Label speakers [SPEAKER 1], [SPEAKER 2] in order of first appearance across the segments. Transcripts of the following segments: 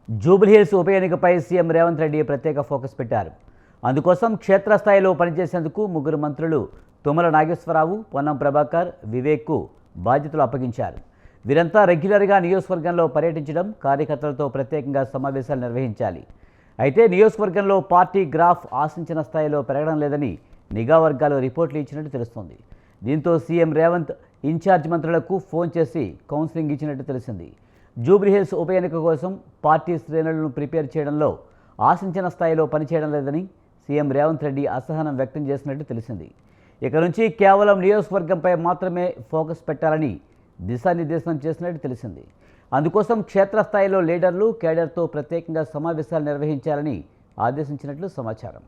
[SPEAKER 1] జూబ్లీహిల్స్ ఉప ఎన్నికపై సీఎం రేవంత్ రెడ్డి ప్రత్యేక ఫోకస్ పెట్టారు. అందుకోసం క్షేత్రస్థాయిలో పనిచేసేందుకు ముగ్గురు మంత్రులు తుమ్మల నాగేశ్వరరావు, పొన్నం ప్రభాకర్, వివేక్కు బాధ్యతలు అప్పగించారు. వీరంతా రెగ్యులర్గా నియోజకవర్గంలో పర్యటించడం, కార్యకర్తలతో ప్రత్యేకంగా సమావేశాలు నిర్వహించాలి. అయితే నియోజకవర్గంలో పార్టీ గ్రాఫ్ ఆశించిన స్థాయిలో పెరగడం లేదని నిఘా వర్గాలు రిపోర్టులు ఇచ్చినట్టు తెలుస్తోంది. దీంతో సీఎం రేవంత్ ఇన్ఛార్జ్ మంత్రులకు ఫోన్ చేసి కౌన్సిలింగ్ ఇచ్చినట్టు తెలిసింది. జూబ్లీహిల్స్ ఉప ఎన్నిక కోసం పార్టీ శ్రేణులను ప్రిపేర్ చేయడంలో ఆశించిన స్థాయిలో పనిచేయడం లేదని సీఎం రేవంత్ రెడ్డి అసహనం వ్యక్తం చేసినట్టు తెలిసింది. ఇక నుంచి కేవలం నియోజకవర్గంపై మాత్రమే ఫోకస్ పెట్టాలని దిశానిర్దేశం చేసినట్టు తెలిసింది. అందుకోసం క్షేత్రస్థాయిలో లీడర్లు, కేడర్తో ప్రత్యేకంగా సమావేశాలు నిర్వహించాలని ఆదేశించినట్లు సమాచారం.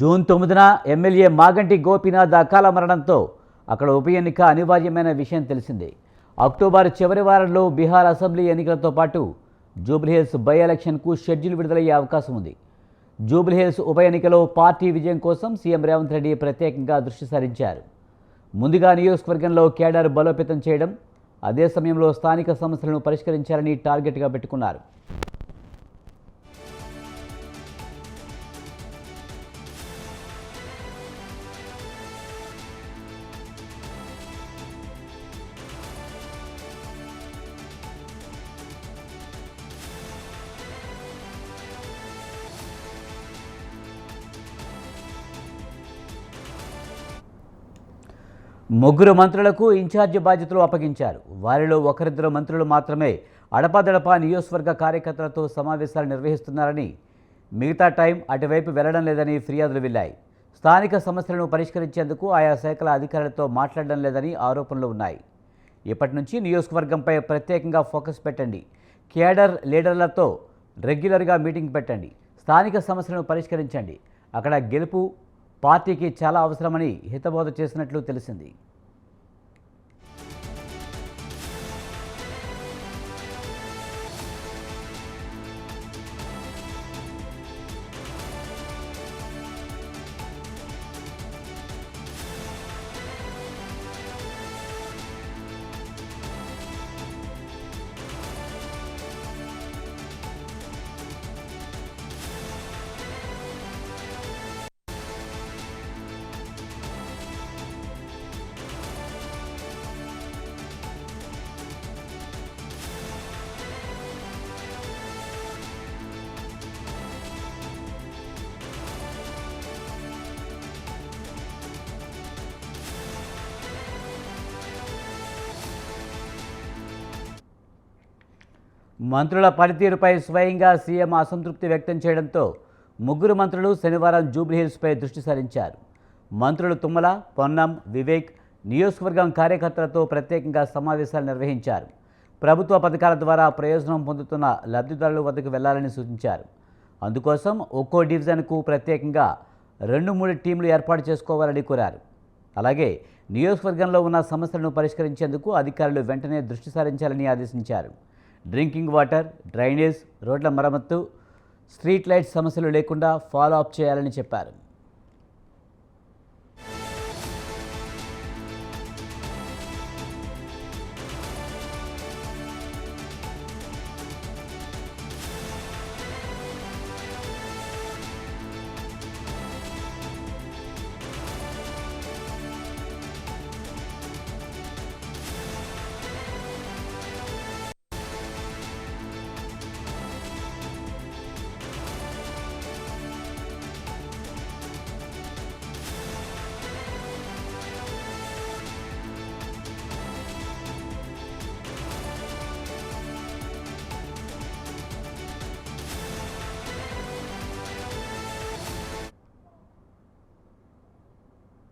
[SPEAKER 1] జూన్ 9న ఎమ్మెల్యే మాగంటి గోపీనాథ్ అకాల మరణంతో అక్కడ ఉప ఎన్నిక అనివార్యమైన విషయం తెలిసిందే. అక్టోబర్ చివరి వారంలో బీహార్ అసెంబ్లీ ఎన్నికలతో పాటు జూబ్లీహిల్స్ బై ఎలక్షన్కు షెడ్యూల్ విడుదలయ్యే అవకాశం ఉంది. జూబ్లీహిల్స్ ఉప ఎన్నికలో పార్టీ విజయం కోసం సీఎం రేవంత్ రెడ్డి ప్రత్యేకంగా దృష్టి సారించారు. ముందుగా నియోజకవర్గంలో కేడర్ బలోపేతం చేయడం, అదే సమయంలో స్థానిక సమస్యలను పరిష్కరించాలని టార్గెట్గా పెట్టుకున్నారు. ముగ్గురు మంత్రులకు ఇన్ఛార్జి బాధ్యతలు అప్పగించారు. వారిలో ఒకరిద్దరు మంత్రులు మాత్రమే అడపాదడపా నియోజకవర్గ కార్యకర్తలతో సమావేశాలు నిర్వహిస్తున్నారని, మిగతా టైం అటువైపు వెళ్లడం లేదని ఫిర్యాదులు వెళ్లాయి. స్థానిక సమస్యలను పరిష్కరించేందుకు ఆయా శాఖల అధికారులతో మాట్లాడడం లేదని ఆరోపణలు ఉన్నాయి. ఇప్పటి నుంచి నియోజకవర్గంపై ప్రత్యేకంగా ఫోకస్ పెట్టండి, కేడర్ లీడర్లతో రెగ్యులర్గా మీటింగ్ పెట్టండి, స్థానిక సమస్యలను పరిష్కరించండి, అక్కడ గెలుపు పార్టీకి చాలా అవసరమని హితబోధ చేసినట్లు తెలిసింది. మంత్రుల పనితీరుపై స్వయంగా సీఎం అసంతృప్తి వ్యక్తం చేయడంతో ముగ్గురు మంత్రులు శనివారం జూబ్లీహిల్స్పై దృష్టి సారించారు. మంత్రులు తుమ్మల, పొన్నం, వివేక్ నియోజకవర్గం కార్యకర్తలతో ప్రత్యేకంగా సమావేశాలు నిర్వహించారు. ప్రభుత్వ పథకాల ద్వారా ప్రయోజనం పొందుతున్న లబ్ధిదారుల వద్దకు వెళ్లాలని సూచించారు. అందుకోసం ఒక్కో డివిజన్కు ప్రత్యేకంగా 2-3 టీంలు ఏర్పాటు చేసుకోవాలని కోరారు. అలాగే నియోజకవర్గంలో ఉన్న సమస్యలను పరిష్కరించేందుకు అధికారులు వెంటనే దృష్టి సారించాలని ఆదేశించారు. డ్రింకింగ్ వాటర్, డ్రైనేజ్, రోడ్ల మరమ్మత్తు, స్ట్రీట్ లైట్స్ సమస్యలు లేకుండా ఫాలో అప్ చేయాలని చెప్పారు.